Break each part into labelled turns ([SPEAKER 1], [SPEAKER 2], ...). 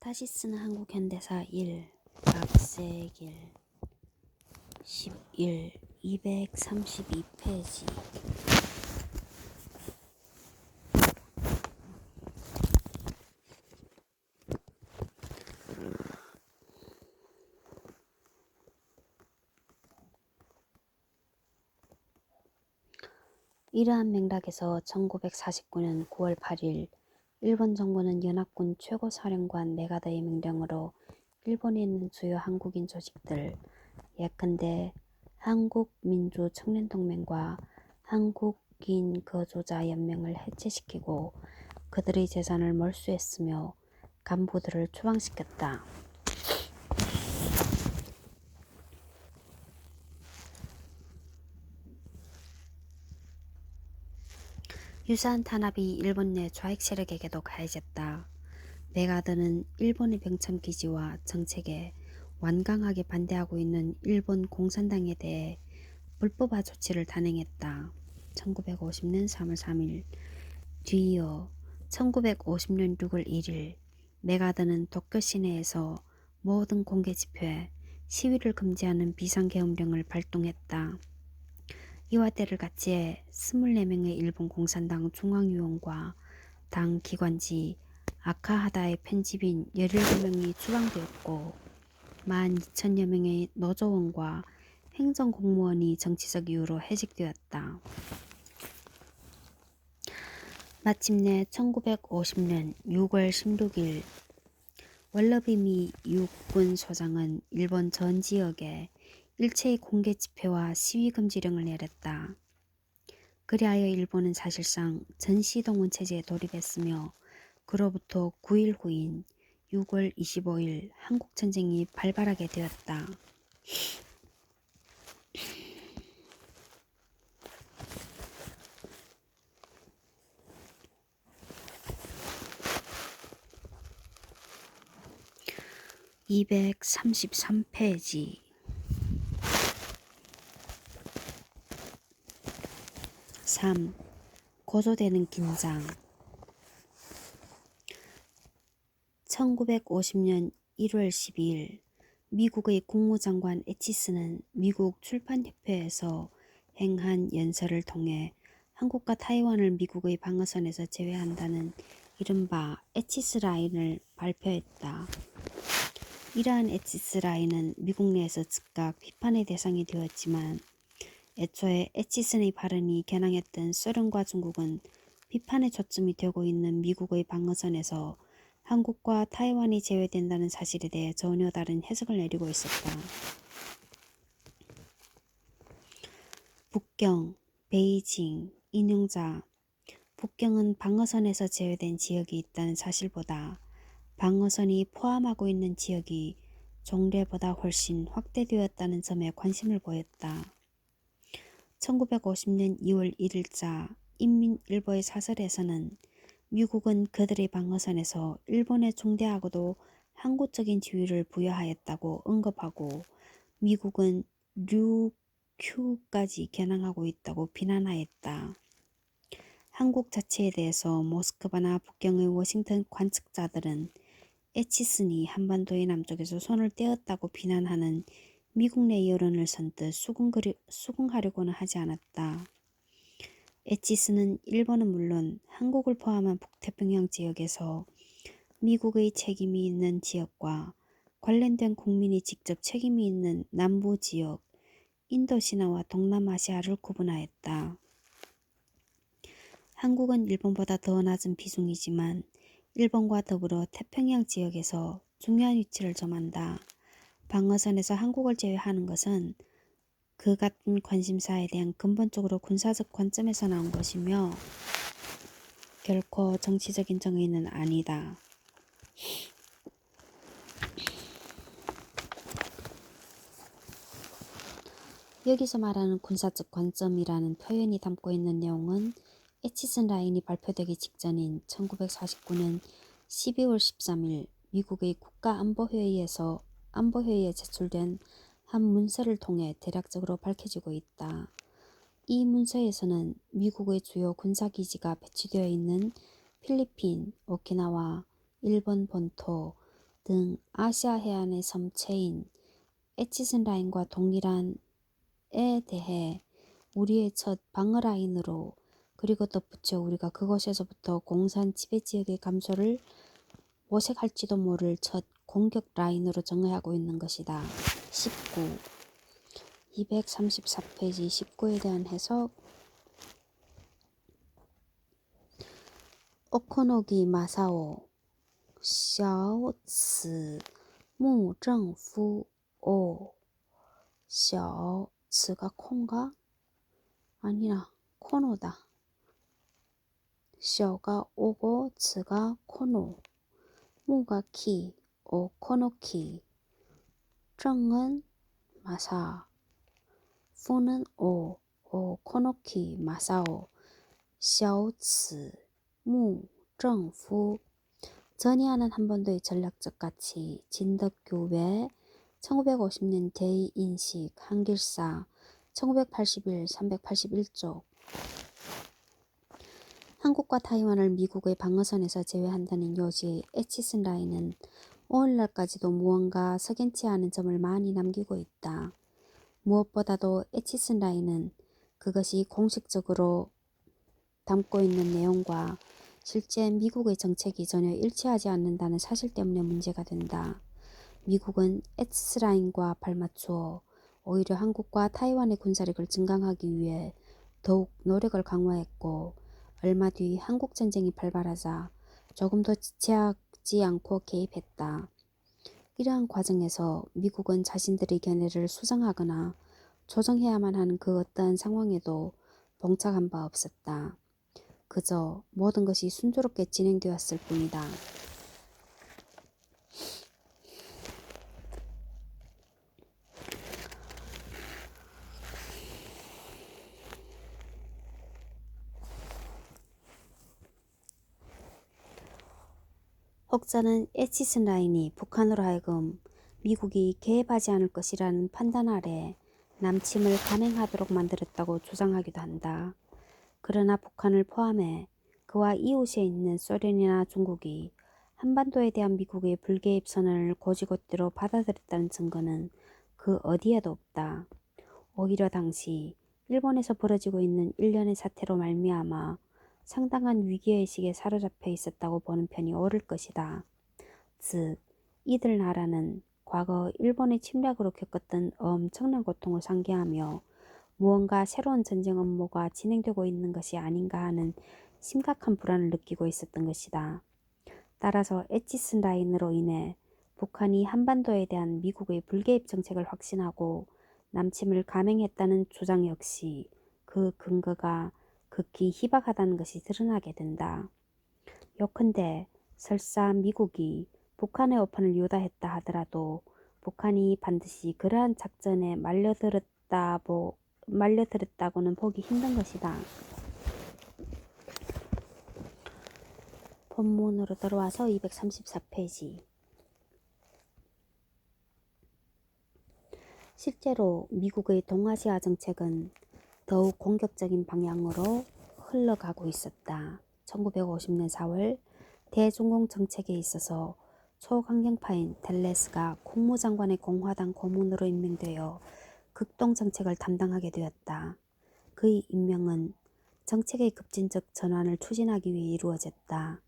[SPEAKER 1] 다시 쓰는 한국 현대사 1 박세길 11 232페이지. 이러한 맥락에서 1949년 9월 8일 일본 정부는 연합군 최고사령관 메가더의 명령으로 일본에 있는 주요 한국인 조직들, 예컨대 한국민주청년동맹과 한국인거주자연맹을 해체시키고 그들의 재산을 몰수했으며 간부들을 추방시켰다. 유사한 탄압이 일본 내 좌익 세력에게도 가해졌다. 메가더는 일본의 병참기지와 정책에 완강하게 반대하고 있는 일본 공산당에 대해 불법화 조치를 단행했다. 1950년 3월 3일 뒤이어 1950년 6월 1일 메가더는 도쿄 시내에서 모든 공개 집회, 시위를 금지하는 비상계엄령을 발동했다. 이와 때를 같이해 24명의 일본 공산당 중앙위원과 당 기관지 아카하다의 편집인 17명이 추방되었고 12,000여 명의 노조원과 행정공무원이 정치적 이유로 해직되었다. 마침내 1950년 6월 16일 월러비미 육군소장은 일본 전 지역에 일체의 공개 집회와 시위 금지령을 내렸다. 그리하여 일본은 사실상 전시동원 체제에 돌입했으며 그로부터 9일 후인 6월 25일 한국전쟁이 발발하게 되었다. (233페이지) 3. 고조되는 긴장. 1950년 1월 12일 미국의 국무장관 에치스는 미국 출판협회에서 행한 연설을 통해 한국과 타이완을 미국의 방어선에서 제외한다는 이른바 에치스 라인을 발표했다. 이러한 에치스 라인은 미국 내에서 즉각 비판의 대상이 되었지만 애초에 에치슨의 발언이 겨냥했던 소련과 중국은 비판의 초점이 되고 있는 미국의 방어선에서 한국과 타이완이 제외된다는 사실에 대해 전혀 다른 해석을 내리고 있었다. 북경, 베이징, 인용자. 북경은 방어선에서 제외된 지역이 있다는 사실보다 방어선이 포함하고 있는 지역이 종래보다 훨씬 확대되었다는 점에 관심을 보였다. 1950년 2월 1일자 인민일보의 사설에서는 미국은 그들의 방어선에서 일본에 중대하고도 항구적인 지위를 부여하였다고 언급하고 미국은 류큐까지 겨냥하고 있다고 비난하였다. 한국 자체에 대해서 모스크바나 북경의 워싱턴 관측자들은 에치슨이 한반도의 남쪽에서 손을 떼었다고 비난하는 미국 내 여론을 선뜻 수긍하려고는 하지 않았다. 에치슨은 일본은 물론 한국을 포함한 북태평양 지역에서 미국의 책임이 있는 지역과 관련된 국민이 직접 책임이 있는 남부 지역, 인도시나와 동남아시아를 구분하였다. 한국은 일본보다 더 낮은 비중이지만 일본과 더불어 태평양 지역에서 중요한 위치를 점한다. 방어선에서 한국을 제외하는 것은 그 같은 관심사에 대한 근본적으로 군사적 관점에서 나온 것이며 결코 정치적인 정의는 아니다. 여기서 말하는 군사적 관점이라는 표현이 담고 있는 내용은 에치슨 라인이 발표되기 직전인 1949년 12월 13일 미국의 국가안보회의에 제출된 한 문서를 통해 대략적으로 밝혀지고 있다. 이 문서에서는 미국의 주요 군사기지가 배치되어 있는 필리핀, 오키나와, 일본 본토, 등 아시아 해안의 섬체인 에치슨 라인과 동일한에 대해 우리의 첫 방어 라인으로, 그리고 덧붙여 우리가 그곳에서부터 공산 지배 지역의 감소를 모색할지도 모를 첫 공격 라인으로 정의하고 있는 것이다. 19. 234페이지 19에 대한 해석. 오코노기 마사오 샤오츠 무정후 오. 샤오츠가 콩가? 아니라 코노다. 샤오가 오고 츠가 코노, 무가 키, 오 코노키, 정은 마사, 후는 오, 오 코노키 마사오, 샤오츠, 무, 정후. 전이하는 한반도의 전략적 가치, 진덕교회 1950년 대인식 한길사 1981, 381쪽. 한국과 타이완을 미국의 방어선에서 제외한다는 요지의 에치슨 라인은 오늘날까지도 무언가 석연치 않은 점을 많이 남기고 있다. 무엇보다도 에치슨 라인은 그것이 공식적으로 담고 있는 내용과 실제 미국의 정책이 전혀 일치하지 않는다는 사실 때문에 문제가 된다. 미국은 에치슨 라인과 발맞추어 오히려 한국과 타이완의 군사력을 증강하기 위해 더욱 노력을 강화했고, 얼마 뒤 한국전쟁이 발발하자 조금도 지체하지 않고 개입했다. 이러한 과정에서 미국은 자신들의 견해를 수정하거나 조정해야만 하는 그 어떠한 상황에도 봉착한 바 없었다. 그저 모든 것이 순조롭게 진행되었을 뿐이다. 혹자는 에치슨 라인이 북한으로 하여금 미국이 개입하지 않을 것이라는 판단 아래 남침을 감행하도록 만들었다고 주장하기도 한다. 그러나 북한을 포함해 그와 이웃에 있는 소련이나 중국이 한반도에 대한 미국의 불개입 선언을 곧이곧대로 받아들였다는 증거는 그 어디에도 없다. 오히려 당시 일본에서 벌어지고 있는 일련의 사태로 말미암아 상당한 위기의식에 사로잡혀 있었다고 보는 편이 옳을 것이다. 즉, 이들 나라는 과거 일본의 침략으로 겪었던 엄청난 고통을 상기하며 무언가 새로운 전쟁 업무가 진행되고 있는 것이 아닌가 하는 심각한 불안을 느끼고 있었던 것이다. 따라서 에치슨 라인으로 인해 북한이 한반도에 대한 미국의 불개입 정책을 확신하고 남침을 감행했다는 주장 역시 그 근거가 극히 희박하다는 것이 드러나게 된다. 요컨대 설사 미국이 북한의 오판을 유도했다 하더라도 북한이 반드시 그러한 작전에 말려들었다고는 보기 힘든 것이다. 본문으로 들어와서 234페이지. 실제로 미국의 동아시아 정책은 더욱 공격적인 방향으로 흘러가고 있었다. 1950년 4월 대중공 정책에 있어서 초강경파인 델레스가 국무장관의 공화당 고문으로 임명되어 극동 정책을 담당하게 되었다. 그의 임명은 정책의 급진적 전환을 추진하기 위해 이루어졌다.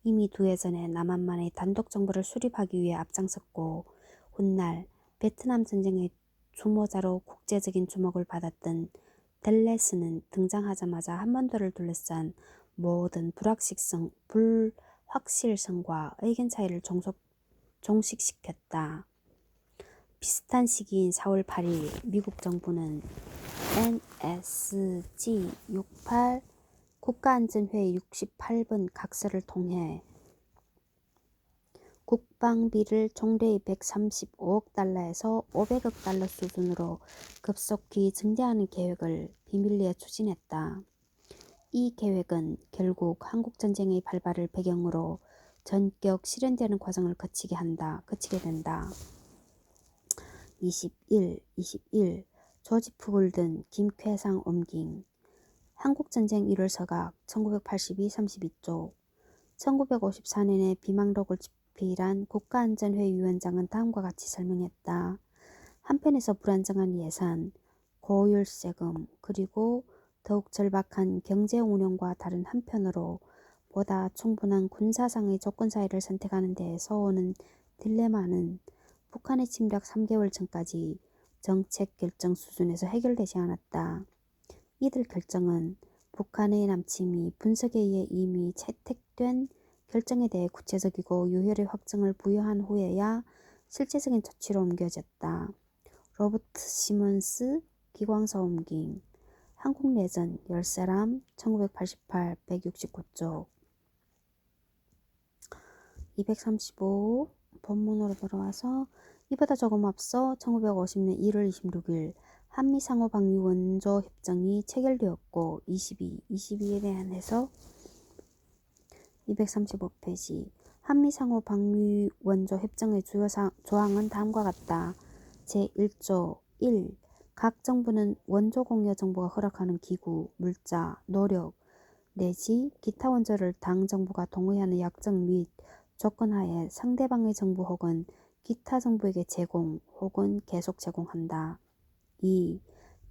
[SPEAKER 1] 이미 2해 전에 남한만의 단독 정부를 수립하기 위해 앞장섰고, 훗날 베트남 전쟁의 주모자로 국제적인 주목을 받았던 델레스는 등장하자마자 한반도를 둘러싼 모든 불확실성과 의견 차이를 종식시켰다. 비슷한 시기인 4월 8일 미국 정부는 NSG 68 국가안전회의 68번 각서를 통해 국방비를 총대의 135억 달러에서 500억 달러 수준으로 급속히 증대하는 계획을 비밀리에 추진했다. 이 계획은 결국 한국전쟁의 발발을 배경으로 전격 실현되는 과정을 거치게 된다. 21. 조지프 든 김쾌상 옮김. 한국전쟁 1월 서각 1982-32쪽. 1954년에 비망록을 폼페이란 국가안전회 위원장은 다음과 같이 설명했다. 한편에서 불안정한 예산, 고율 세금, 그리고 더욱 절박한 경제 운영과 다른 한편으로 보다 충분한 군사상의 조건 사이를 선택하는 데에서 오는 딜레마는 북한의 침략 3개월 전까지 정책 결정 수준에서 해결되지 않았다. 이들 결정은 북한의 남침이 분석에 의해 이미 채택된 결정에 대해 구체적이고 유혈의 확정을 부여한 후에야 실제적인 조치로 옮겨졌다. 로버트 시먼스 기광사옮김 한국내전 10사람 1988 169쪽 235 본문으로 돌아와서 이보다 조금 앞서 1950년 1월 26일 한미상호방위 원조협정이 체결되었고 22에 대한 해석 235페이지 한미상호방위 원조협정의 주요 조항은 다음과 같다. 제1조 1. 각 정부는 원조공여 정부가 허락하는 기구, 물자, 노력 내지 기타 원조를 당 정부가 동의하는 약정 및 조건하에 상대방의 정부 혹은 기타 정부에게 제공 혹은 계속 제공한다. 2.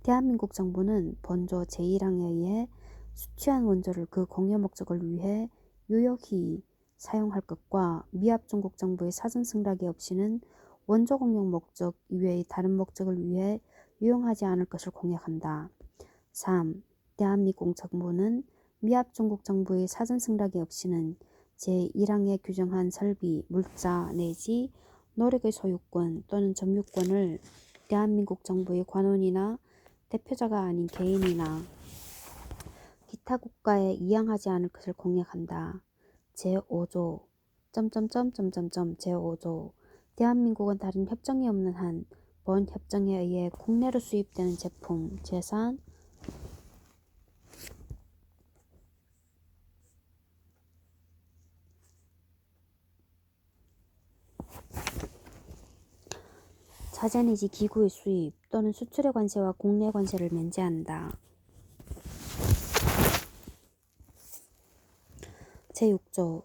[SPEAKER 1] 대한민국 정부는 본조 제1항에 의해 수취한 원조를 그 공여 목적을 위해 유효히 사용할 것과 미합 중국 정부의 사전 승낙이 없이는 원조 공용 목적 이외의 다른 목적을 위해 유용하지 않을 것을 공약한다. 3. 대한민국 정부는 미합 중국 정부의 사전 승낙이 없이는 제1항에 규정한 설비, 물자 내지 노력의 소유권 또는 점유권을 대한민국 정부의 관원이나 대표자가 아닌 개인이나 기타 국가에 이양하지 않을 것을 공약한다. 제5조 제5조 대한민국은 다른 협정이 없는 한 본 협정에 의해 국내로 수입되는 제품, 재산, 자재 내지 기구의 수입 또는 수출의 관세와 국내 관세를 면제한다. 제6조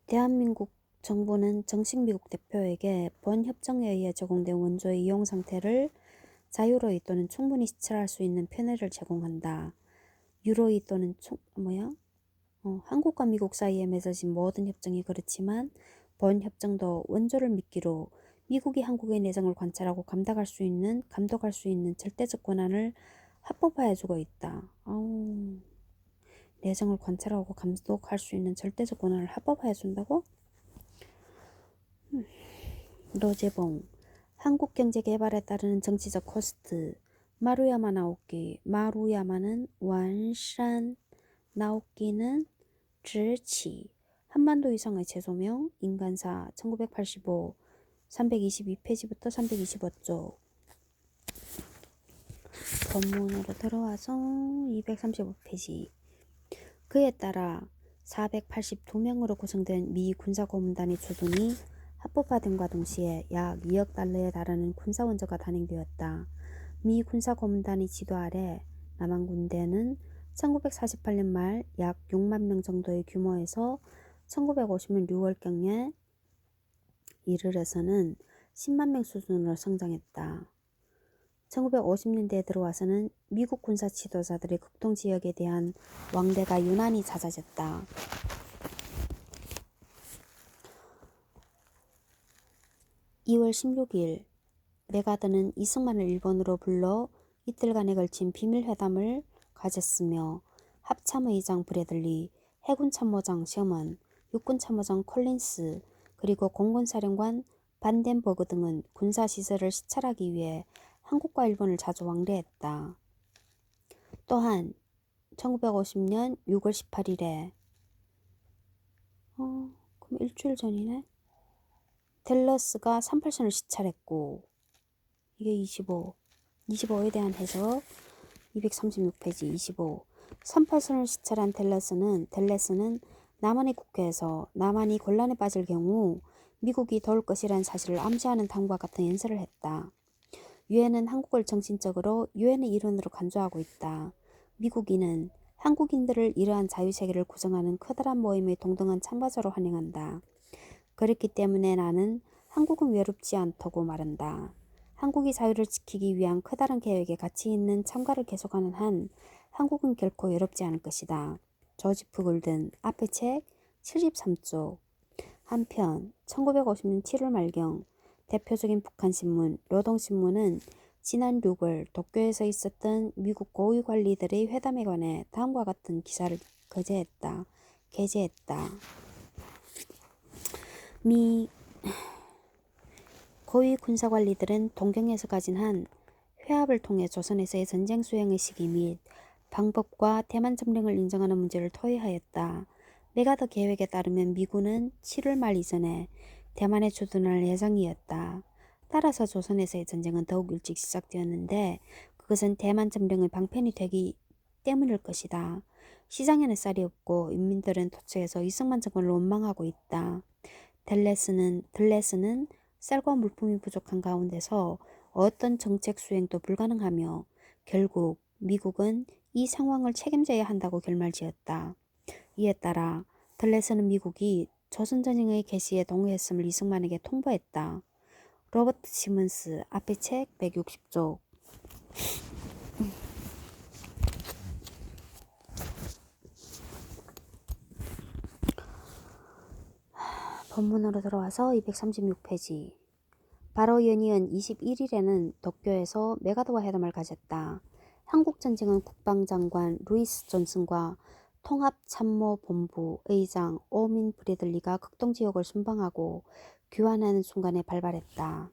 [SPEAKER 1] 대한민국 정부는 정식 미국 대표에게 본 협정에 의해 제공된 원조의 이용 상태를 자유로이 또는 충분히 시찰할 수 있는 편의를 제공한다. 유로이 또는 한국과 미국 사이에 맺어진 모든 협정이 그렇지만 본 협정도 원조를 미끼로 미국이 한국의 내정을 관찰하고 감독할 수 있는 절대적 권한을 합법화해주고 있다. 내정을 관찰하고 감독할 수 있는 절대적 권한을 합법화해준다고? 노재봉 한국경제개발에 따르는 정치적 코스트 마루야마 나오키 마루야마는 완산 나오키는 지치 한반도 위성의 재조명 인간사 1985 322페이지부터 325쪽 본문으로 들어와서 235페이지 그에 따라 482명으로 구성된 미 군사고문단의 주둔이 합법화됨과 동시에 약 2억 달러에 달하는 군사원조가 단행되었다. 미 군사고문단의 지도 아래 남한 군대는 1948년 말 약 6만 명 정도의 규모에서 1950년 6월경에 이르러서는 10만 명 수준으로 성장했다. 1950년대에 들어와서는 미국 군사 지도자들의 극동 지역에 대한 왕래가 유난히 잦아졌다. 2월 16일 메가드는 이승만을 일본으로 불러 이틀간에 걸친 비밀회담을 가졌으며 합참의장 브래들리, 해군참모장 셔먼, 육군참모장 콜린스, 그리고 공군사령관 반덴버그 등은 군사시설을 시찰하기 위해 한국과 일본을 자주 왕래했다. 또한 1950년 6월 18일에 그럼 일주일 전이네. 댈러스가 38선을 시찰했고 이게 25에 대한 해석 236페이지 25 38선을 시찰한 댈러스는 남한의 국회에서 남한이 곤란에 빠질 경우 미국이 도울 것이라는 사실을 암시하는 다음과 같은 연설을 했다. 유엔은 한국을 정신적으로 유엔의 일원으로 간주하고 있다. 미국인은 한국인들을 이러한 자유세계를 구성하는 커다란 모임의 동등한 참가자로 환영한다. 그렇기 때문에 나는 한국은 외롭지 않다고 말한다. 한국이 자유를 지키기 위한 커다란 계획에 가치 있는 참가를 계속하는 한 한국은 결코 외롭지 않을 것이다. 조지프 골든, 앞의 책 73쪽. 한편 1950년 7월 말경 대표적인 북한신문 노동신문은 지난 6월 도쿄에서 있었던 미국 고위 관리들의 회담에 관해 다음과 같은 기사를 게재했다. 미 고위 군사관리들은 동경에서 가진 한 회합을 통해 조선에서의 전쟁 수행의 시기 및 방법과 대만 점령을 인정하는 문제를 토의하였다. 메가더 계획에 따르면 미군은 7월 말 이전에 대만에 주둔할 예정이었다. 따라서 조선에서의 전쟁은 더욱 일찍 시작되었는데 그것은 대만 점령의 방편이 되기 때문일 것이다. 시장에는 쌀이 없고 인민들은 도처에서 이승만 정권을 원망하고 있다. 들레스는 쌀과 물품이 부족한 가운데서 어떤 정책 수행도 불가능하며 결국 미국은 이 상황을 책임져야 한다고 결말지었다. 이에 따라 들레스는 미국이 조선전쟁의 개시에 동의했음을 이승만에게 통보했다. 로버트 시먼스, 앞의 책 160쪽. 본문으로 들어와서 236페이지. 바로 연이은 21일에는 도쿄에서 메가더와 회담을 가졌다. 한국전쟁은 국방장관 루이스 존슨과 통합참모본부 의장 오민 브래들리가 극동지역을 순방하고 교환하는 순간에 발발했다.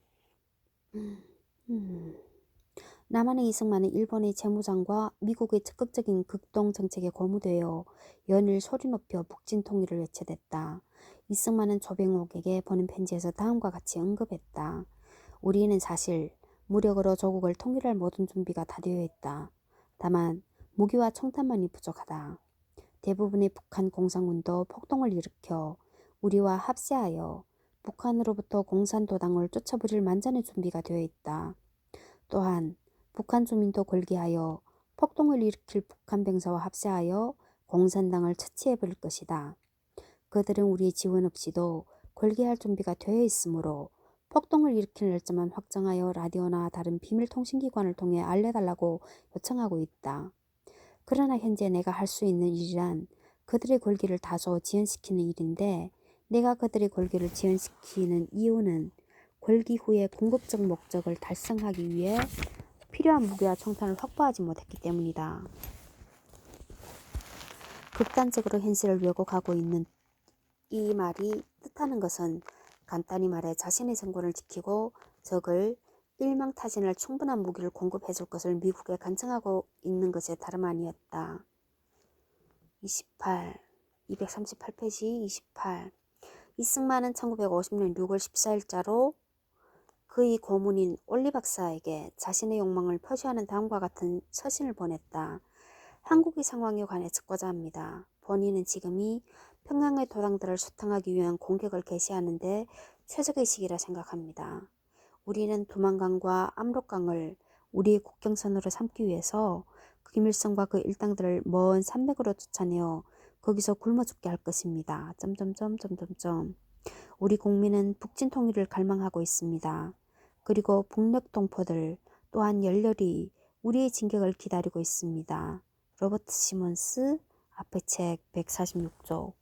[SPEAKER 1] 남한의 이승만은 일본의 재무장과 미국의 적극적인 극동정책에 고무되어 연일 소리 높여 북진 통일을 외쳐댔다. 이승만은 조병옥에게 보낸 편지에서 다음과 같이 언급했다. 우리는 사실 무력으로 조국을 통일할 모든 준비가 다 되어 있다. 다만 무기와 총탄만이 부족하다. 대부분의 북한 공산군도 폭동을 일으켜 우리와 합세하여 북한으로부터 공산도당을 쫓아버릴 만전의 준비가 되어 있다. 또한 북한 주민도 골기하여 폭동을 일으킬 북한 병사와 합세하여 공산당을 처치해버릴 것이다. 그들은 우리의 지원 없이도 골기할 준비가 되어 있으므로 폭동을 일으킬 날짜만 확정하여 라디오나 다른 비밀 통신기관을 통해 알려달라고 요청하고 있다. 그러나 현재 내가 할 수 있는 일이란 그들의 골기를 다소 지연시키는 일인데 내가 그들의 골기를 지연시키는 이유는 골기 후에 궁극적 목적을 달성하기 위해 필요한 무기와 총탄을 확보하지 못했기 때문이다. 극단적으로 현실을 왜곡하고 있는 이 말이 뜻하는 것은 간단히 말해 자신의 정권을 지키고 적을 일망타진할 충분한 무기를 공급해줄 것을 미국에 간청하고 있는 것에 다름 아니었다. 238페이지 28. 이승만은 1950년 6월 14일자로 그의 고문인 올리 박사에게 자신의 욕망을 표시하는 다음과 같은 서신을 보냈다. 한국의 상황에 관해 적고자 합니다. 본인은 지금이 평양의 도당들을 소탕하기 위한 공격을 개시하는데 최적의 시기라 생각합니다. 우리는 두만강과 압록강을 우리의 국경선으로 삼기 위해서 김일성과 그 일당들을 먼 산맥으로 쫓아내어 거기서 굶어 죽게 할 것입니다. 우리 국민은 북진 통일을 갈망하고 있습니다. 그리고 북녘 동포들 또한 열렬히 우리의 진격을 기다리고 있습니다. 로버트 시몬스, 앞의 책 146쪽.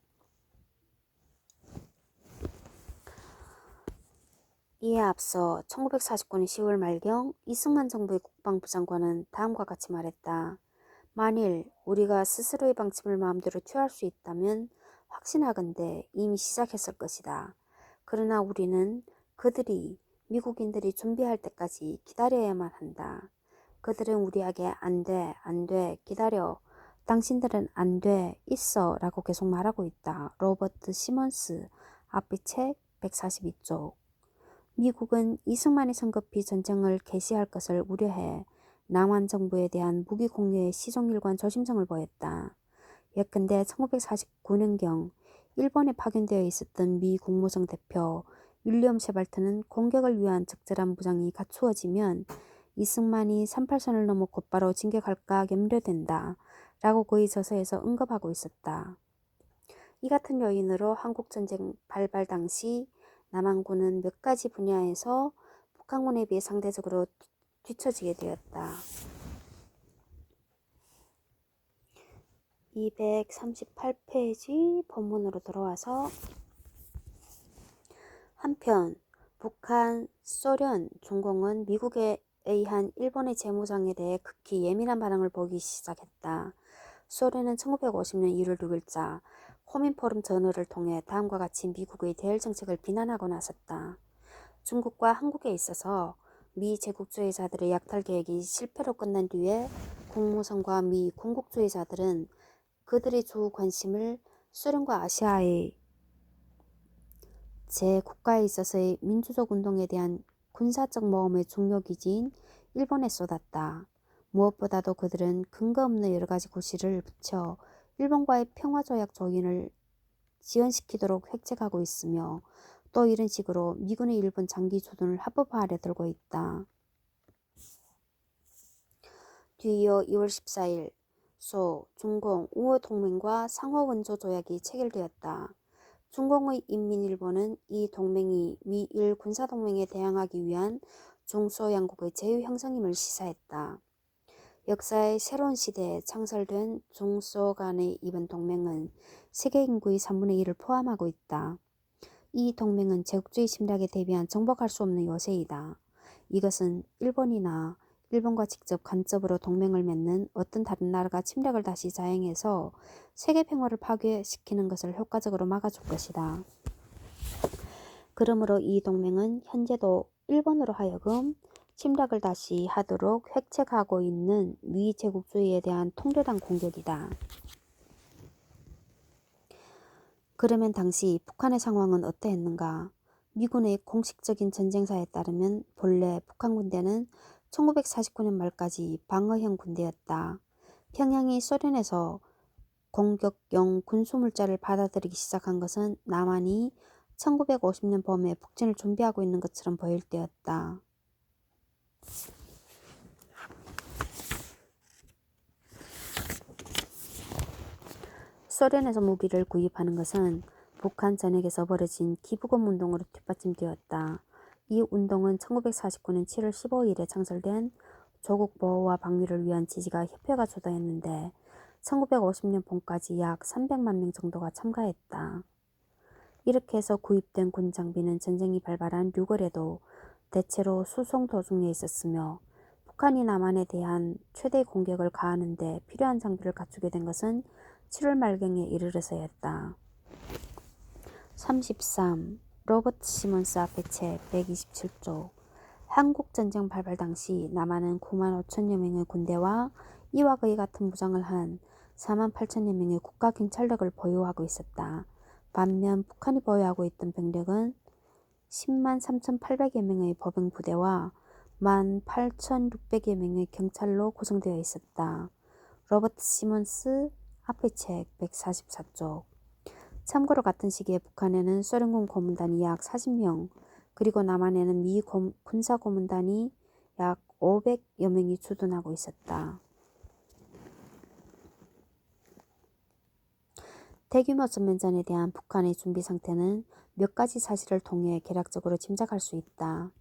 [SPEAKER 1] 이에 앞서 1949년 10월 말경 이승만 정부의 국방부 장관은 다음과 같이 말했다. 만일 우리가 스스로의 방침을 마음대로 취할 수 있다면 확신하건대 이미 시작했을 것이다. 그러나 우리는 미국인들이 준비할 때까지 기다려야만 한다. 그들은 우리에게 안 돼, 기다려. 당신들은 안 돼, 있어 라고 계속 말하고 있다. 로버트 시먼스, 앞의 책 142쪽. 미국은 이승만이 성급히 전쟁을 개시할 것을 우려해 남한 정부에 대한 무기 공유에 시종일관 조심성을 보였다. 예컨대 1949년경 일본에 파견되어 있었던 미 국무성 대표 윌리엄 셰발트는 공격을 위한 적절한 무장이 갖추어지면 이승만이 38선을 넘어 곧바로 진격할까 염려된다. 라고 그의 저서에서 언급하고 있었다. 이 같은 요인으로 한국전쟁 발발 당시 남한군은 몇 가지 분야에서 북한군에 비해 상대적으로 뒤처지게 되었다. 238페이지 본문으로 들어와서 한편 북한, 소련, 중공은 미국에 의한 일본의 재무장에 대해 극히 예민한 반응을 보이기 시작했다. 소련은 1950년 1월 6일자 호민포럼 전후를 통해 다음과 같이 미국의 대일 정책을 비난하고 나섰다. 중국과 한국에 있어서 미 제국주의자들의 약탈 계획이 실패로 끝난 뒤에 국무성과 미 군국주의자들은 그들의 주 관심을 소련과 아시아의 제 국가에 있어서의 민주적 운동에 대한 군사적 모험의 중요 기지인 일본에 쏟았다. 무엇보다도 그들은 근거 없는 여러 가지 고시를 붙여 일본과의 평화조약 조인을 지연시키도록 획책하고 있으며 또 이런 식으로 미군의 일본 장기 주둔을 합법화하려 들고 있다. 뒤이어 2월 14일 소, 중공, 우호 동맹과 상호 원조 조약이 체결되었다. 중공의 인민일보는 이 동맹이 미일 군사동맹에 대항하기 위한 중소 양국의 제휴 형성임을 시사했다. 역사의 새로운 시대에 창설된 중소 간의 이번 동맹은 세계 인구의 3분의 1을 포함하고 있다. 이 동맹은 제국주의 침략에 대비한 정복할 수 없는 요새이다. 이것은 일본과 직접 간접으로 동맹을 맺는 어떤 다른 나라가 침략을 다시 자행해서 세계 평화를 파괴시키는 것을 효과적으로 막아줄 것이다. 그러므로 이 동맹은 현재도 일본으로 하여금 침략을 다시 하도록 획책하고 있는 미 제국주의에 대한 통조당 공격이다. 그러면 당시 북한의 상황은 어떠했는가? 미군의 공식적인 전쟁사에 따르면 본래 북한 군대는 1949년 말까지 방어형 군대였다. 평양이 소련에서 공격용 군수물자를 받아들이기 시작한 것은 남한이 1950년 봄에 북진을 준비하고 있는 것처럼 보일 때였다. 소련에서 무기를 구입하는 것은 북한 전역에서 벌어진 기부금 운동으로 뒷받침되었다. 이 운동은 1949년 7월 15일에 창설된 조국 보호와 방위를 위한 지지가 협회가 주도했는데 1950년 봄까지 약 300만 명 정도가 참가했다. 이렇게 해서 구입된 군 장비는 전쟁이 발발한 6월에도 대체로 수송 도중에 있었으며 북한이 남한에 대한 최대 공격을 가하는 데 필요한 장비를 갖추게 된 것은 7월 말경에 이르러서였다. 33. 로버트 시몬스 앞의 책 127조 한국전쟁 발발 당시 남한은 9만 5천여 명의 군대와 이와 그에 같은 무장을 한 4만 8천여 명의 국가경찰력을 보유하고 있었다. 반면 북한이 보유하고 있던 병력은 10만 3,800여 명의 보병부대와 1만 8,600여 명의 경찰로 구성되어 있었다. 로버트 시몬스 앞의 책 144쪽 참고로 같은 시기에 북한에는 소련군 고문단이 약 40명 그리고 남한에는 미 군사고문단이 약 500여 명이 주둔하고 있었다. 대규모 전면전에 대한 북한의 준비 상태는 몇 가지 사실을 통해 개략적으로 짐작할 수 있다.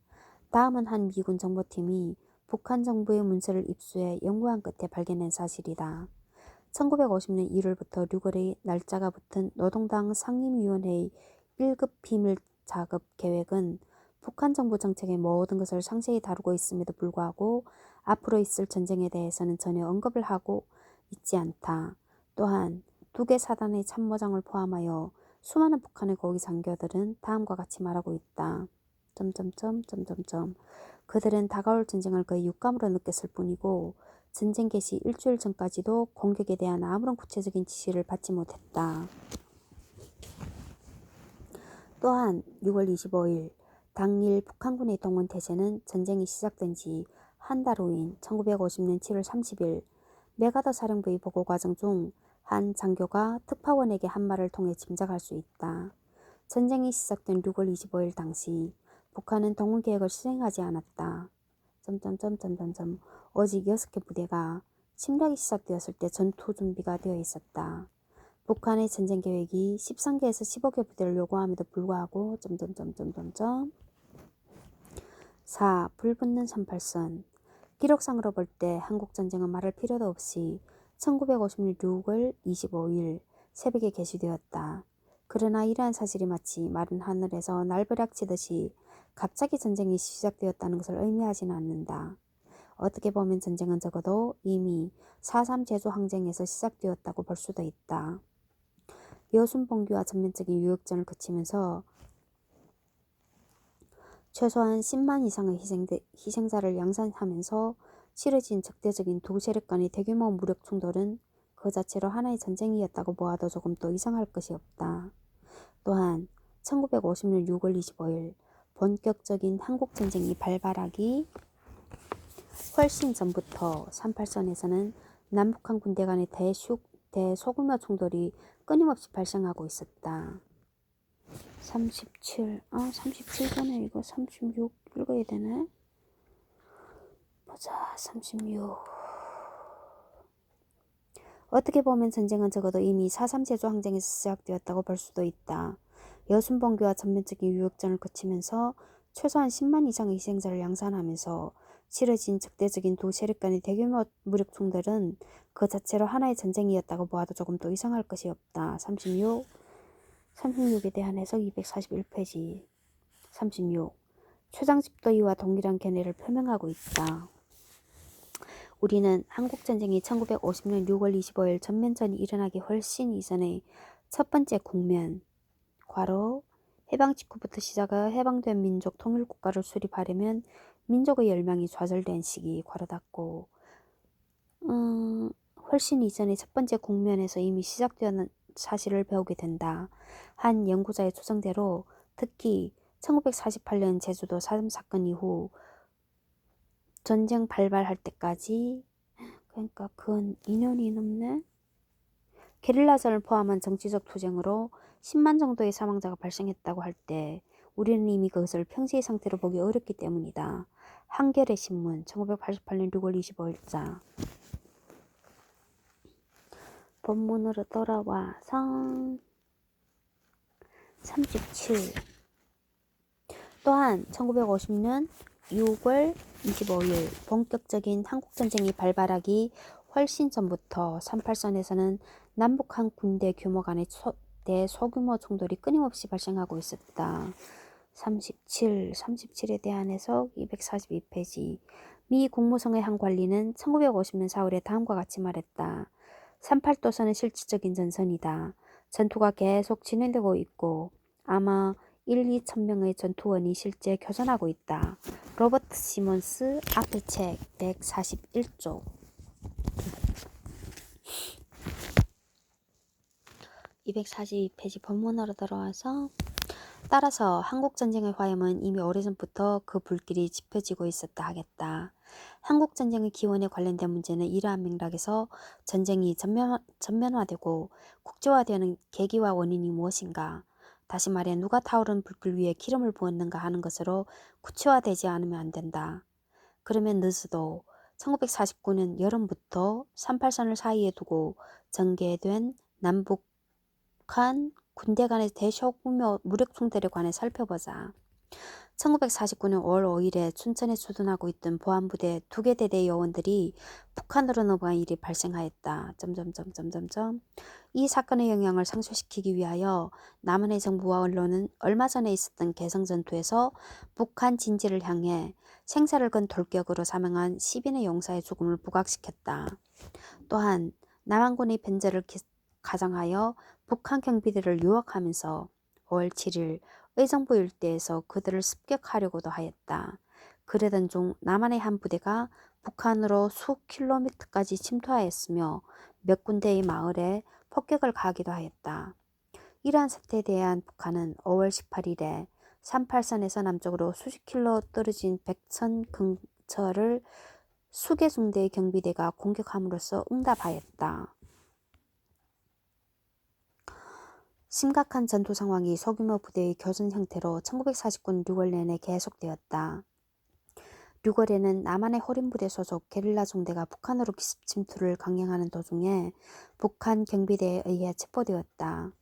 [SPEAKER 1] 다음은 한 미군 정보팀이 북한 정부의 문서를 입수해 연구한 끝에 발견한 사실이다. 1950년 1월부터 6월의 날짜가 붙은 노동당 상임위원회의 1급 비밀 작업 계획은 북한 정부 정책의 모든 것을 상세히 다루고 있음에도 불구하고 앞으로 있을 전쟁에 대해서는 전혀 언급을 하고 있지 않다. 또한 두 개 사단의 참모장을 포함하여 수많은 북한의 고위 장교들은 다음과 같이 말하고 있다. 그들은 다가올 전쟁을 거의 육감으로 느꼈을 뿐이고 전쟁 개시 일주일 전까지도 공격에 대한 아무런 구체적인 지시를 받지 못했다. 또한 6월 25일 당일 북한군의 동원 태세는 전쟁이 시작된 지 한 달 후인 1950년 7월 30일 메가더 사령부의 보고 과정 중 한 장교가 특파원에게 한 말을 통해 짐작할 수 있다. 전쟁이 시작된 6월 25일 당시 북한은 동원 계획을 실행하지 않았다. 오직 6개 부대가 침략이 시작되었을 때 전투 준비가 되어 있었다. 북한의 전쟁 계획이 13개에서 15개 부대를 요구함에도 불구하고 4. 불붙는 38선. 기록상으로 볼 때 한국전쟁은 말할 필요도 없이 1956년 6월 25일 새벽에 개시되었다. 그러나 이러한 사실이 마치 마른 하늘에서 날벼락치듯이 갑자기 전쟁이 시작되었다는 것을 의미하지는 않는다. 어떻게 보면 전쟁은 적어도 이미 4.3 제주항쟁에서 시작되었다고 볼 수도 있다. 여순봉기와 전면적인 유역전을 거치면서 최소한 10만 이상의 희생자를 양산하면서 치러진 적대적인 두 세력 간의 대규모 무력 충돌은 그 자체로 하나의 전쟁이었다고 보아도 조금 더 이상할 것이 없다. 또한 1950년 6월 25일 본격적인 한국전쟁이 발발하기 훨씬 전부터 38선에서는 남북한 군대 간의 대소규모 충돌이 끊임없이 발생하고 있었다. 37전에 이거 36 읽어야 되네. 보자. 36. 어떻게 보면 전쟁은 적어도 이미 4.3 제주항쟁에서 시작되었다고 볼 수도 있다. 여순봉기와 전면적인 유역전을 거치면서 최소한 10만 이상의 희생자를 양산하면서 치러진 적대적인 두 세력 간의 대규모 무력 충돌은 그 자체로 하나의 전쟁이었다고 보아도 조금 더 이상할 것이 없다. 36에 대한 해석 241페이지. 36. 최장집도 이와 동일한 견해를 표명하고 있다. 우리는 한국전쟁이 1950년 6월 25일 전면전이 일어나기 훨씬 이전의 첫 번째 국면, 괄호, 해방 직후부터 시작해 해방된 민족 통일국가를 수립하려면 민족의 열망이 좌절된 시기, 괄호 닫고, 훨씬 이전의 첫 번째 국면에서 이미 시작되었는 사실을 배우게 된다. 한 연구자의 추정대로 특히 1948년 제주도 4.3 사건 이후 전쟁 발발할 때까지, 그러니까 그건 2년이 넘네. 게릴라전을 포함한 정치적 투쟁으로 10만 정도의 사망자가 발생했다고 할 때 우리는 이미 그것을 평시의 상태로 보기 어렵기 때문이다. 한겨레 신문 1988년 6월 25일자. 본문으로 돌아와서 37. 또한 1950년 6월 25일 본격적인 한국전쟁이 발발하기 훨씬 전부터 38선에서는 남북한 군대 규모 간의 대소규모 충돌이 끊임없이 발생하고 있었다. 37에 대한 해석 242페이지. 미 국무성의 한 관리는 1950년 4월에 다음과 같이 말했다. 38도선은 실질적인 전선이다. 전투가 계속 진행되고 있고 아마 2천 명의 전투원이 실제 교전하고 있다. 로버트 시몬스 앞의 책 141쪽. 242페이지 본문으로 들어와서 따라서 한국전쟁의 화염은 이미 오래전부터 그 불길이 지펴지고 있었다 하겠다. 한국전쟁의 기원에 관련된 문제는 이러한 맥락에서 전쟁이 전면화되고 국제화되는 계기와 원인이 무엇인가, 다시 말해 누가 타오른 불길 위에 기름을 부었는가 하는 것으로 구체화되지 않으면 안 된다. 그러면 늦어도 1949년 여름부터 38선을 사이에 두고 전개된 남북한 군대 간의 대소규모 무력 충돌에 관해 살펴보자. 1949년 5월 5일에 춘천에 주둔하고 있던 보안부대 2개 대대 요원들이 북한으로 넘어간 일이 발생하였다. 이 사건의 영향을 상쇄시키기 위하여 남한의 정부와 언론은 얼마 전에 있었던 개성전투에서 북한 진지를 향해 생사를 건 돌격으로 사망한 10인의 용사의 죽음을 부각시켰다. 또한 남한군의 변절을 가장하여 북한 경비대를 유혹하면서 5월 7일 의정부 일대에서 그들을 습격하려고도 하였다. 그러던 중 남한의 한 부대가 북한으로 수 킬로미터까지 침투하였으며 몇 군데의 마을에 폭격을 가하기도 하였다. 이러한 사태에 대한 북한은 5월 18일에 38선에서 남쪽으로 수십 킬로 떨어진 백천 근처를 수개 중대의 경비대가 공격함으로써 응답하였다. 심각한 전투 상황이 소규모 부대의 교전 형태로 1949년 6월 내내 계속되었다. 6월에는 남한의 호린부대 소속 게릴라 중대가 북한으로 기습 침투를 강행하는 도중에 북한 경비대에 의해 체포되었다.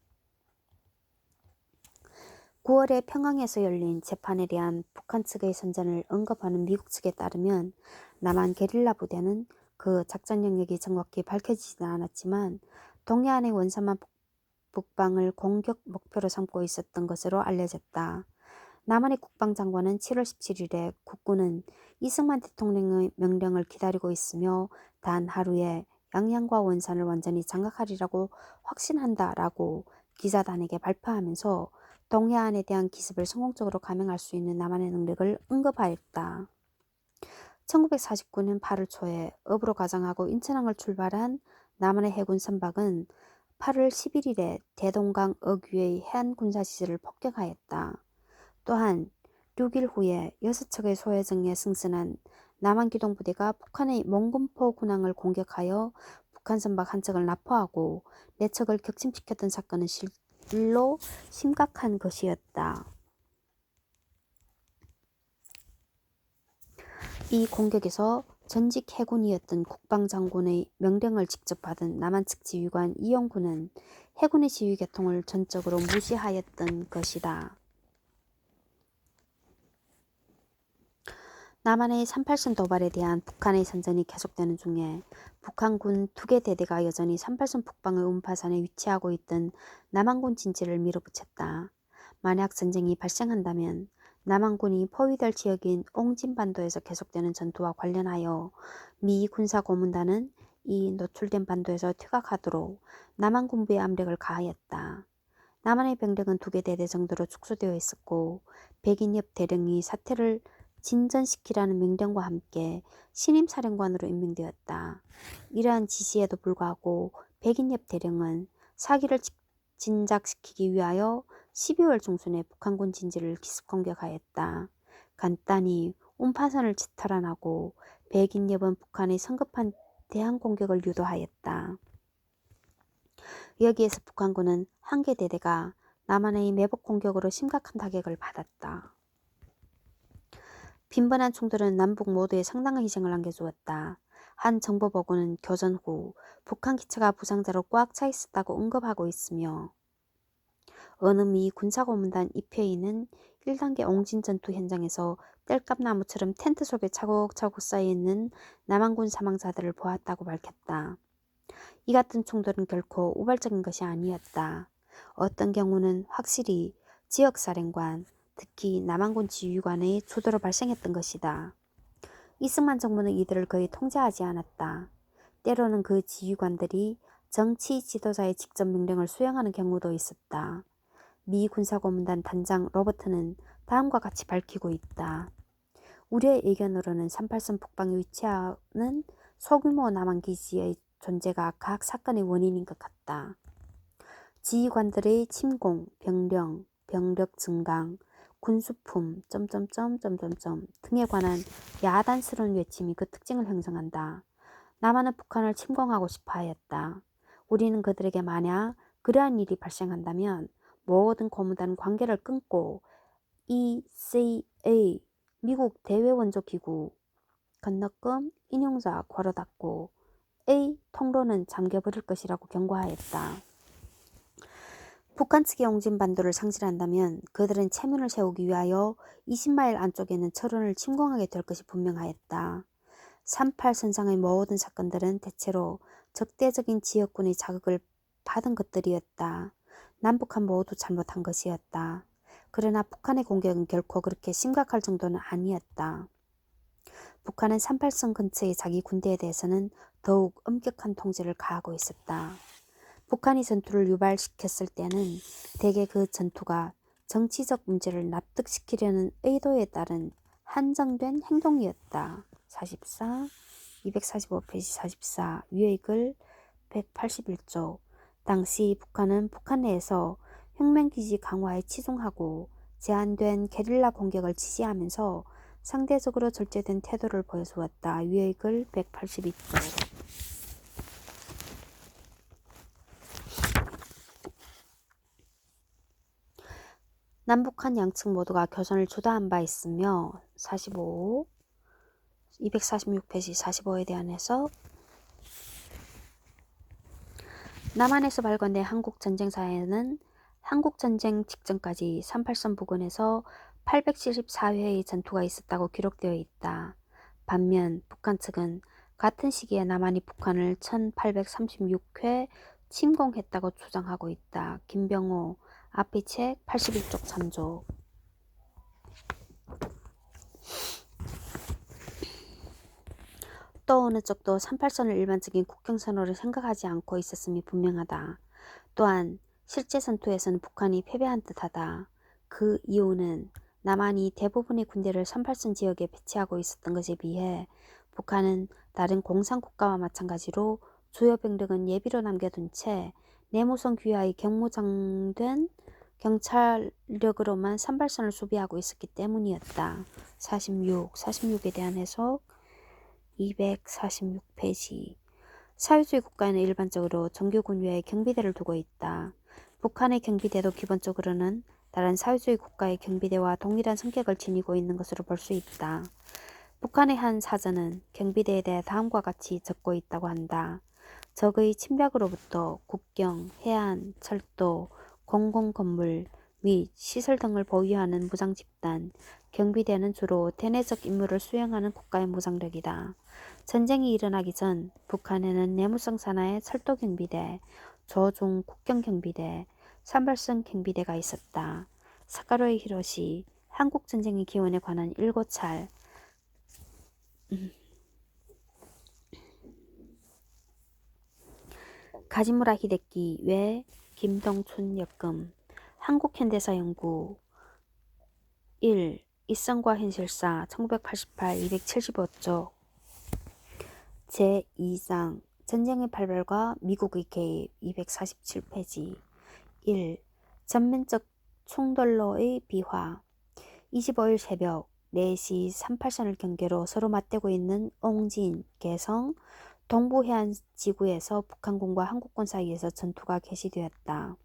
[SPEAKER 1] 9월에 평양에서 열린 재판에 대한 북한 측의 선전을 언급하는 미국 측에 따르면 남한 게릴라 부대는 그 작전 영역이 정확히 밝혀지지는 않았지만 동해안의 원산만 북방을 공격 목표로 삼고 있었던 것으로 알려졌다. 남한의 국방장관은 7월 17일에 국군은 이승만 대통령의 명령을 기다리고 있으며 단 하루에 양양과 원산을 완전히 장악하리라고 확신한다라고 기자단에게 발표하면서 동해안에 대한 기습을 성공적으로 감행할 수 있는 남한의 능력을 언급하였다. 1949년 8월 초에 업으로 가장하고 인천항을 출발한 남한의 해군 선박은 8월 11일에 대동강 어귀의 해안군사시설을 폭격하였다. 또한 6일 후에 6척의 소해정에 승선한 남한기동부대가 북한의 몽군포 군항을 공격하여 북한 선박 한 척을 납포하고 4척을 격침시켰던 사건은 실로 심각한 것이었다. 이 공격에서 전직 해군이었던 국방장군의 명령을 직접 받은 남한 측 지휘관 이용구는 해군의 지휘 계통을 전적으로 무시하였던 것이다. 남한의 38선 도발에 대한 북한의 선전이 계속되는 중에 북한군 2개 대대가 여전히 38선 북방의 운파선에 위치하고 있던 남한군 진지를 밀어붙였다. 만약 전쟁이 발생한다면 남한군이 포위될 지역인 옹진반도에서 계속되는 전투와 관련하여 미 군사고문단은 이 노출된 반도에서 퇴각하도록 남한군부에 압력을 가하였다. 남한의 병력은 2개 대대 정도로 축소되어 있었고 백인엽 대령이 사태를 진전시키라는 명령과 함께 신임사령관으로 임명되었다. 이러한 지시에도 불구하고 백인엽 대령은 사기를 진작시키기 위하여 12월 중순에 북한군 진지를 기습 공격하였다. 간단히 운파선을 탈환하고 백인엽은 북한의 성급한 대항 공격을 유도하였다. 여기에서 북한군은 한 개 대대가 남한의 매복 공격으로 심각한 타격을 받았다. 빈번한 충돌은 남북 모두에 상당한 희생을 안겨주었다. 한 정보보고는 교전 후 북한 기차가 부상자로 꽉 차 있었다고 언급하고 있으며 어느 미 군사고문단 입회인은 1단계 옹진 전투 현장에서 땔감나무처럼 텐트 속에 차곡차곡 쌓여있는 남한군 사망자들을 보았다고 밝혔다. 이 같은 충돌은 결코 우발적인 것이 아니었다. 어떤 경우는 확실히 지역사령관, 특히 남한군 지휘관의 주도로 발생했던 것이다. 이승만 정부는 이들을 거의 통제하지 않았다. 때로는 그 지휘관들이 정치 지도자의 직접 명령을 수행하는 경우도 있었다. 미 군사고문단 단장 로버트는 다음과 같이 밝히고 있다. 우리의 의견으로는 38선 북방에 위치하는 소규모 남한기지의 존재가 각 사건의 원인인 것 같다. 지휘관들의 침공, 병령, 병력 증강, 군수품, 등에 관한 야단스러운 외침이 그 특징을 형성한다. 남한은 북한을 침공하고 싶어 하였다. 우리는 그들에게 만약 그러한 일이 발생한다면 모든 고무단 관계를 끊고 ECA, 미국 대외원조기구 건너금 인용자 괄호 닫고 A 통로는 잠겨버릴 것이라고 경고하였다. 북한 측의 옹진반도를 상실한다면 그들은 체면을 세우기 위하여 20마일 안쪽에는 철원을 침공하게 될 것이 분명하였다. 38선상의 모든 사건들은 대체로 적대적인 지역군의 자극을 받은 것들이었다. 남북한 모두 잘못한 것이었다. 그러나 북한의 공격은 결코 그렇게 심각할 정도는 아니었다. 북한은 38선 근처의 자기 군대에 대해서는 더욱 엄격한 통제를 가하고 있었다. 북한이 전투를 유발시켰을 때는 대개 그 전투가 정치적 문제를 납득시키려는 의도에 따른 한정된 행동이었다. 44, 245페이지 44, 위의 글 181조. 당시 북한은 북한 내에서 혁명기지 강화에 치중하고 제한된 게릴라 공격을 지지하면서 상대적으로 절제된 태도를 보여주었다. 위의 글 182조. 남북한 양측 모두가 교전을 주도한 바 있으며 45. 246페이지 45에 대한 해석. 남한에서 발견된 한국전쟁사에는 한국전쟁 직전까지 38선 부근에서 874회의 전투가 있었다고 기록되어 있다. 반면 북한 측은 같은 시기에 남한이 북한을 1836회 침공했다고 주장하고 있다. 김병호, 앞의 책 81쪽 참조. 또 어느 쪽도 38선을 일반적인 국경선으로 생각하지 않고 있었음이 분명하다. 또한 실제 전투에서는 북한이 패배한 듯하다. 그 이유는 남한이 대부분의 군대를 38선 지역에 배치하고 있었던 것에 비해 북한은 다른 공산국가와 마찬가지로 주요 병력은 예비로 남겨둔 채 내무성 귀하의 경무장된 경찰력으로만 38선을 수비하고 있었기 때문이었다. 46에 대한 해석. 246페이지. 사회주의 국가에는 일반적으로 정규군 외에 경비대를 두고 있다. 북한의 경비대도 기본적으로는 다른 사회주의 국가의 경비대와 동일한 성격을 지니고 있는 것으로 볼 수 있다. 북한의 한 사전은 경비대에 대해 다음과 같이 적고 있다고 한다. 적의 침략으로부터 국경, 해안, 철도, 공공건물 및 시설 등을 보유하는 무장집단, 경비대는 주로 대내적 임무를 수행하는 국가의 무장력이다. 전쟁이 일어나기 전 북한에는 내무성 산하의 철도경비대, 조중 국경경비대, 산발성 경비대가 있었다. 사카로의 히로시, 한국전쟁의 기원에 관한 일고찰. 가지무라 히데키 외 김동춘 역금. 한국현대사연구 1. 이성과 현실사 1988 275쪽. 제2장 전쟁의 발발과 미국의 개입 247페이지. 1. 전면적 충돌로의 비화. 25일 새벽 4시 38선을 경계로 서로 맞대고 있는 옹진, 개성, 동부해안 지구에서 북한군과 한국군 사이에서 전투가 개시되었다.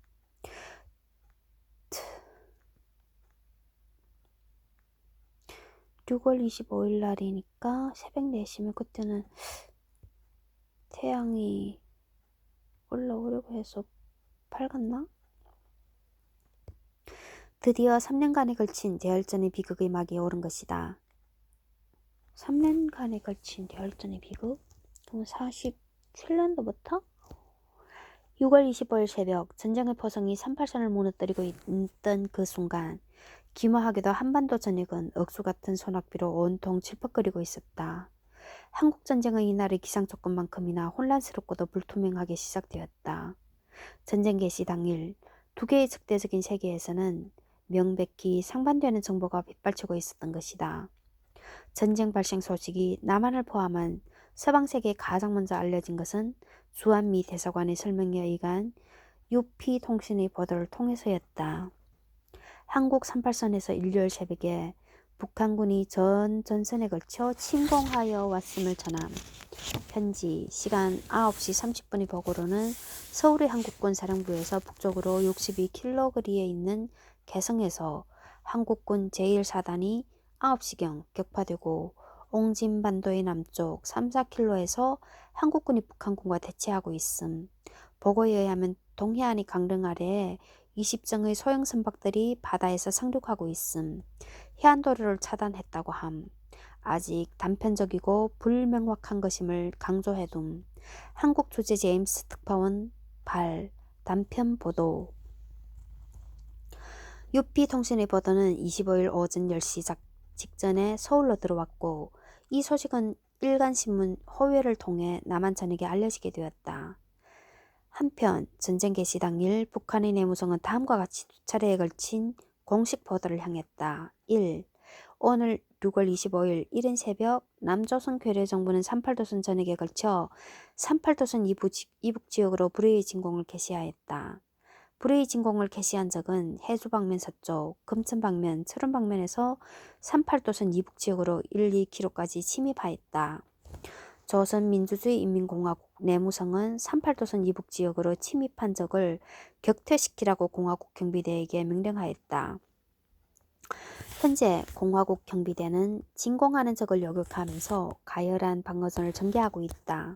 [SPEAKER 1] 6월 25일 날이니까 새벽 4시면 그때는 태양이 올라오려고 해서 밝았나? 드디어 3년간에 걸친 대열전의 비극의 막이 오른 것이다. 3년간에 걸친 대열전의 비극? 그럼 47년도부터? 6월 25일 새벽 전쟁의 포성이 38선을 무너뜨리고 있던 그 순간 기묘하게도 한반도 전역은 억수같은 소낙비로 온통 질퍽거리고 있었다. 한국전쟁의 이날의 기상조건만큼이나 혼란스럽고도 불투명하게 시작되었다. 전쟁 개시 당일 두 개의 적대적인 세계에서는 명백히 상반되는 정보가 빗발치고 있었던 것이다. 전쟁 발생 소식이 남한을 포함한 서방세계에 가장 먼저 알려진 것은 주한미 대사관의 설명에 의한 UP통신의 보도를 통해서였다. 한국 38선에서 일요일 새벽에 북한군이 전 전선에 걸쳐 침공하여 왔음을 전함. 현지 시간 9시 30분의 보고로는 서울의 한국군 사령부에서 북쪽으로 62km 거리에 있는 개성에서 한국군 제1사단이 9시경 격파되고 옹진반도의 남쪽 3-4km에서 한국군이 북한군과 대치하고 있음. 보고에 의하면 동해안의 강릉 아래에 20정의 소형 선박들이 바다에서 상륙하고 있음. 해안도로를 차단했다고 함. 아직 단편적이고 불명확한 것임을 강조해둠. 한국 주재 제임스 특파원 발 단편 보도. UP통신의 보도는 25일 오전 10시 직전에 서울로 들어왔고 이 소식은 일간신문 호외를 통해 남한 전역에 알려지게 되었다. 한편 전쟁 개시 당일 북한의 내무성은 다음과 같이 두 차례에 걸친 공식 보도를 향했다. 1. 오늘 6월 25일 이른 새벽 남조선 괴뢰정부는 38도선 전역에 걸쳐 38도선 이북 지역으로 불의의 진공을 개시하였다. 불의의 진공을 개시한 적은 해수 방면 서쪽, 금천 방면, 철원 방면에서 38도선 이북 지역으로 1-2km까지 침입하였다. 조선민주주의인민공화국 내무성은 38도선 이북 지역으로 침입한 적을 격퇴시키라고 공화국 경비대에게 명령하였다. 현재 공화국 경비대는 진공하는 적을 요격하면서 가열한 방어선을 전개하고 있다.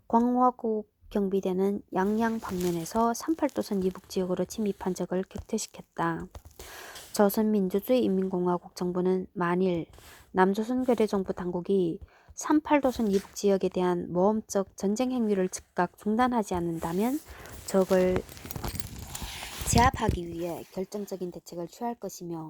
[SPEAKER 1] 공화국 경비대는 양양 방면에서 38도선 이북지역으로 침입한 적을 격퇴시켰다. 조선민주주의인민공화국 정부는 만일 남조선 괴뢰정부 당국이 38도선 이북지역에 대한 모험적 전쟁 행위를 즉각 중단하지 않는다면 적을 제압하기 위해 결정적인 대책을 취할 것이며